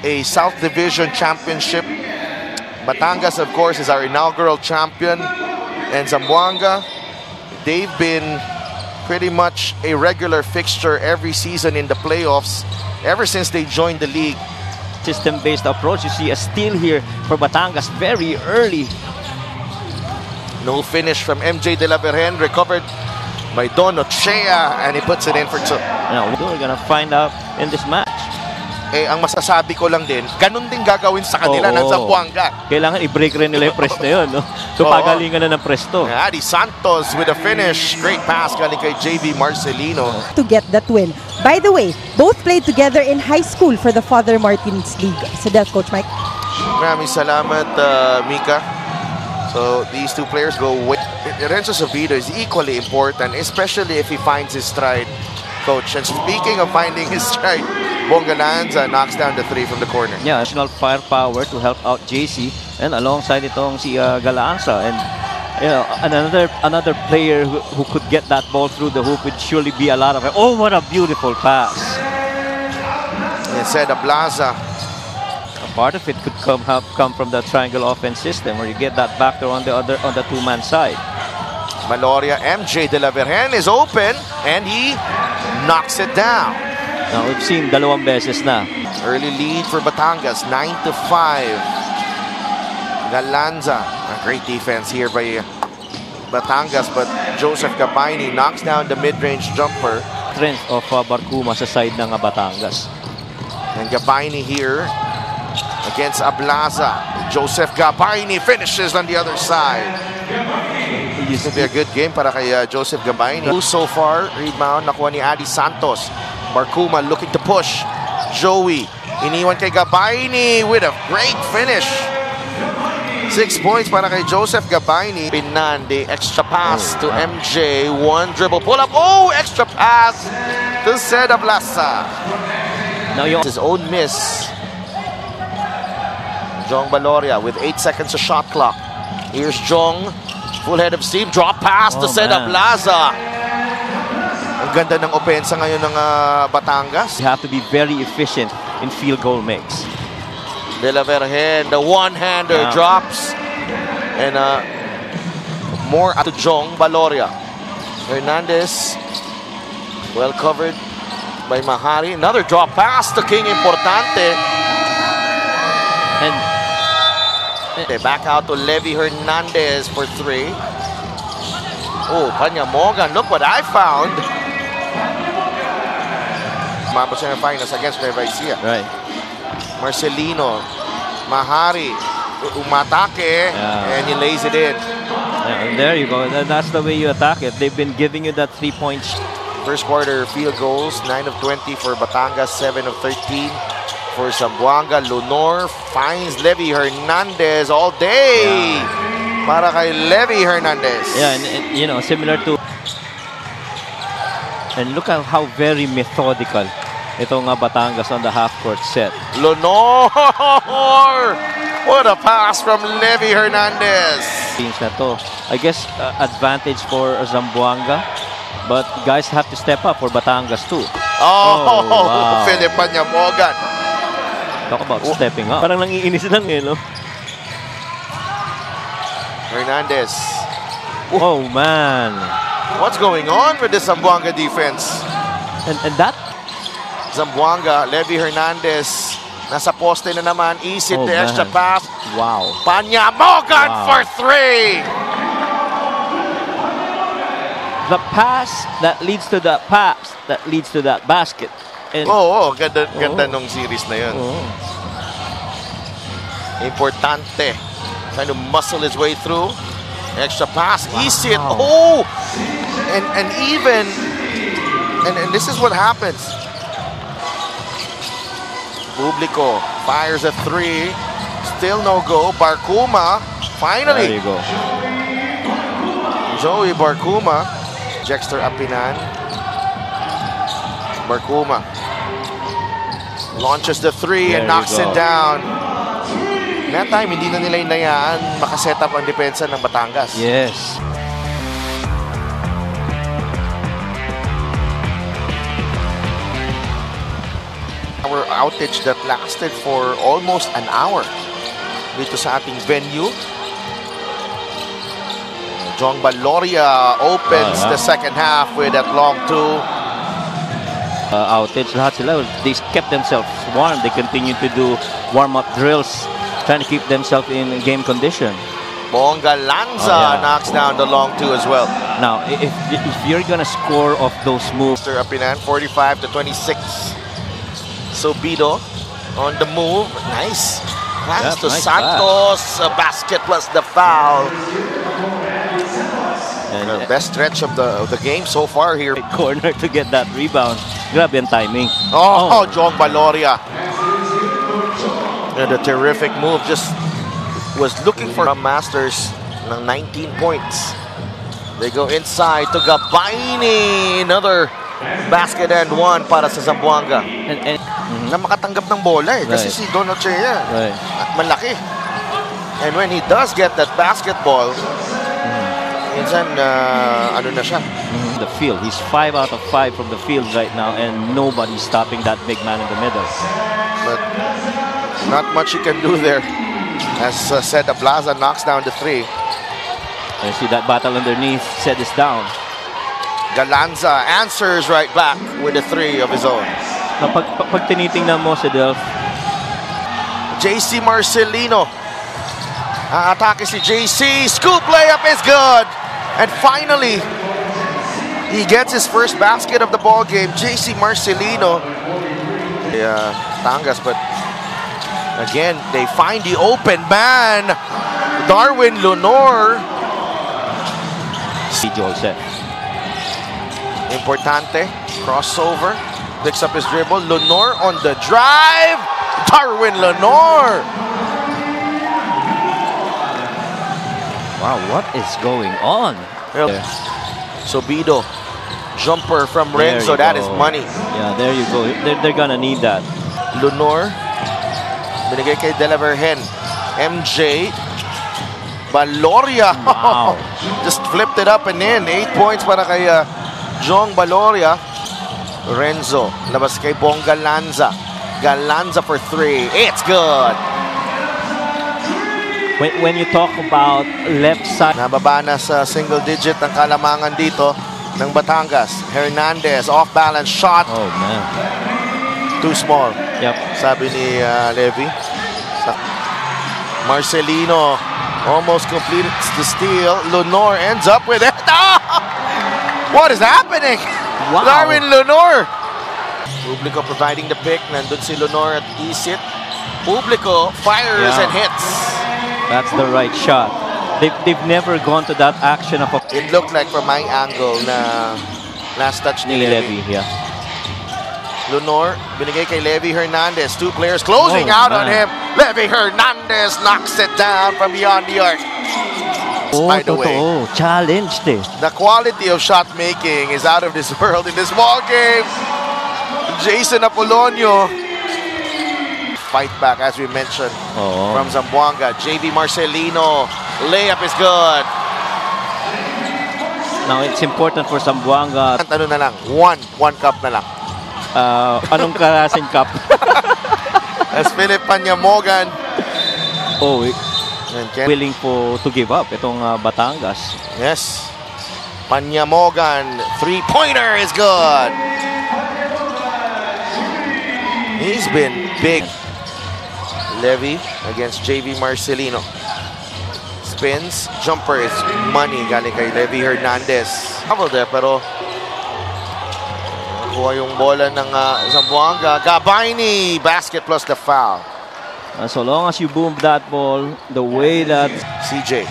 a South Division championship. Batangas, of course, is our inaugural champion. And Zamboanga, they've been pretty much a regular fixture every season in the playoffs ever since they joined the league. System-based approach. You see a steal here for Batangas very early. No finish from MJ De La Virgen, recovered by Don Ochea, and he puts it in for two. Now, we're gonna find out in this match. Eh, ang masasabi ko lang din, ganun din gagawin sa kanila ng Zamboanga. Kailangan i-break rin nila yung press na yun, no? So, pagalingan na ng presto. Adi Santos with a finish. Great pass galing kay JV Marcelino. To get that win. By the way, both played together in high school for the Father Martins League. So that's Coach Mike. Maraming salamat, Mika. So these two players go way. Renzo Sabido is equally important, especially if he finds his stride, Coach. And speaking of finding his stride, Bonga Lanza knocks down the three from the corner. Yeah, additional firepower to help out JC, and alongside itong si Galanza, and you know, another player who could get that ball through the hoop would surely be a lot of it. Oh, what a beautiful pass! Instead of Blaza. Part of it could come from the triangle offense system, where you get that backdoor on the two-man side. Maloria, MJ De La Virgen is open, and he knocks it down. Now we've seen dalawang beses na. Early lead for Batangas, 9-5. Galanza, a great defense here by Batangas, but Joseph Gabaini knocks down the mid-range jumper. Strength of Barcuma sa side ng Batangas. And Gabaini here against Ablaza. Joseph Gabaini finishes on the other side. This will be a good game para kay Joseph Gabaini. So far, rebound nakuha ni Adi Santos. Barcuma looking to push. Joey, iniwan kay Gabaini with a great finish. 6 points para kay Joseph Gabaini. Pinande, extra pass to MJ. One dribble, pull up. Oh, extra pass to Seda Blasa. Now his own miss. Jong Baloria with 8 seconds of shot clock. Here's Jong, full head of steam. Drop pass to Seda Blasa. Ang ganda ng opensa ngayon ng Batangas. You have to be very efficient in field goal mix. De La Virgen, the one-hander drops. And more to Jong Baloria. Hernandez, well covered by Mahari. Another drop pass to King Importante. And back out to Levy Hernandez for three. Oh, Panya Morgan, look what I found. Mabos na finals against Nueva Ecija. Right. Marcelino, Mahari, umatake, and he lays it in. And there you go. That's the way you attack it. They've been giving you that 3 points. First quarter field goals, 9 of 20 for Batangas, 7 of 13 for Zamboanga. Lunor finds Levy Hernandez all day. Para kay Levy Hernandez. Yeah, and you know, similar to... And look at how very methodical itong Batangas on the half-court set. Lunor! What a pass from Levy Hernandez. Teams na to. I guess advantage for Zamboanga, but guys have to step up for Batangas too. Oh, wow. Philip Panyamogan. Talk about stepping up. Parang nangiinis lang eh, no? Hernandez. Oh, man. What's going on with the Zamboanga defense? And that? Zamboanga, Levy Hernandez. Nasa poste na naman. Easy the extra pass. Wow. Panyamogan for three. The pass that leads to that pass that leads to that basket. And ganda nung series na yun. Importante. Trying to muscle his way through. Extra pass. Easy. Oh! And even... And this is what happens. Publico fires a three. Still no go. Barcuma. Finally. There you go. Joey Barcuma. Jexter Apinan. Barcuma launches the three and knocks it down. That time, hindi na nila inayaan makaset up ang depensa ng Batangas. Yes. outage that lasted for almost an hour dito sa ating venue. Jong Baloria opens the second half with that long two. Outage, lahat sila, they kept themselves warm. They continue to do warm-up drills, trying to keep themselves in game condition. Bonga Lanza knocks down the long two as well. Now, if you're gonna score off those moves, Mr. Apinan, 45-26. So Bido on the move, nice. Pass to nice Santos, a basket plus the foul. and The best stretch of the game so far here. corner to get that rebound. Grabe ang timing. Oh, Jong Baloria. And a terrific move. Just was looking for Masters ng 19 points. They go inside to Gabaini. Another basket and one para sa Zamboanga. And Na makatanggap ng bola eh. Kasi Right. si Donald Chea, right. malaki. And when he does get that basketball, minsan, ano na siya. The field, he's 5 out of 5 from the field right now, and nobody's stopping that big man in the middle. But not much he can do there. As said, Ablaza knocks down the three. And see that battle underneath, set this down. Galanza answers right back with a three of his own. Now, pag tinitingnan mo si Delph, JC Marcelino. Atake si JC. Scoop layup is good. And finally, he gets his first basket of the ball game. JC Marcelino. Tangas, but again, they find the open man. Darwin Lunor. si Joseph. Importante. Crossover. Picks up his dribble. Lunor on the drive. Darwin Lunor. Wow, what is going on? So Bido, jumper from There Renzo, you that is go. money. Yeah, there you go. They're gonna need that. Lunor, binigay kay De La Virgen. MJ, Baloria. Wow. Just flipped it up and in. 8 points para kay Jong Baloria. Renzo, labas kay Bonga Lanza. Galanza for three. It's good. When you talk about left side, Nababa na sa single digit ang kalamangan dito ng Batangas. Hernandez, off-balance shot. oh man, Too small, yep. sabi ni Levy. Marcelino almost completed the steal. Lunor ends up with it. What is happening? Wow. Darwin Lunor. Publico providing the pick. Nandun si Lunor at Isit. Publico fires Yeah. and hits. That's the right shot. They've never gone to that action of a It looked like from my angle na last touch ni Levy. Yeah. Lunor, binigay kay Levy Hernandez. Two players closing Oh, out on man. him. Levy Hernandez knocks it down from beyond the arc. Oh, By the way, totoo. Challenged eh. the quality of shot making is out of this world in this ball game. Jason Apolonio. Fight back, as we mentioned, Oo. from Zamboanga. JV Marcelino. Layup is good. Now, it's important for Zamboanga. Ano na lang, one cup na lang. Anong klaseng cup? As Philip Panyamogan. Oh, And Ken, willing to give up itong Batangas. yes. Panyamogan. Three-pointer is good. He's been big. Levy against JV Marcelino. Spins. Jumper is money. Galing kay Levy Hernandez. Habol there, pero nakuha yung bola ng Zamboanga. Gabaini. Basket plus the foul. So long as you boom that ball, the way that CJ.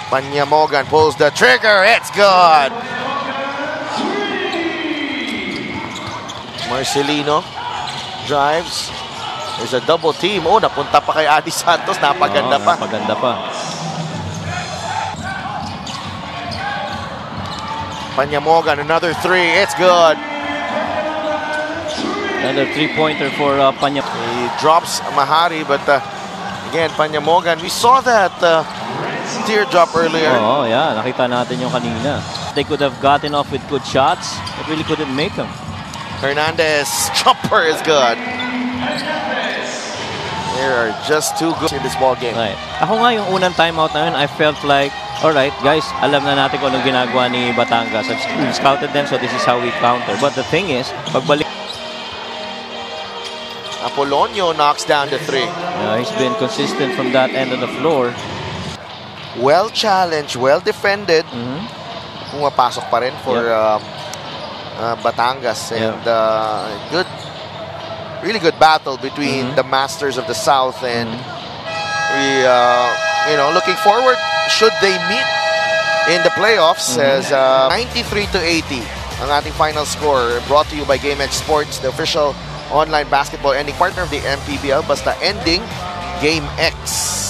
Panyamogan pulls the trigger. It's good. Marcelino drives. There's a double team. Oh, napunta pa kay Adi Santos. Napaganda pa. Napaganda pa. Panyamogan, another three. It's good. Another three-pointer for Panya. He drops Mahari, but again, Panyamogan. We saw that teardrop earlier. Oh, yeah. Nakita natin yung kanina. They could have gotten off with good shots, but really couldn't make them. Hernandez jumper is good. They are just too good in this ball game. Right. Ako nga yung unang timeout na yun, I felt like, alright guys, alam na natin kung anong ginagawa ni Batangas. We've scouted them, so this is how we counter. But the thing is, pagbalik... Apolonio knocks down the 3. he's been consistent from that end of the floor. Well challenged, well defended. Pumapasok pa rin for Batangas. And good, really good battle between the Masters of the South, and we, looking forward, should they meet in the playoffs, as 93-80 ang ating final score, brought to you by GameX Sports, the official online basketball ending partner of the MPBL. Basta ending, GameX.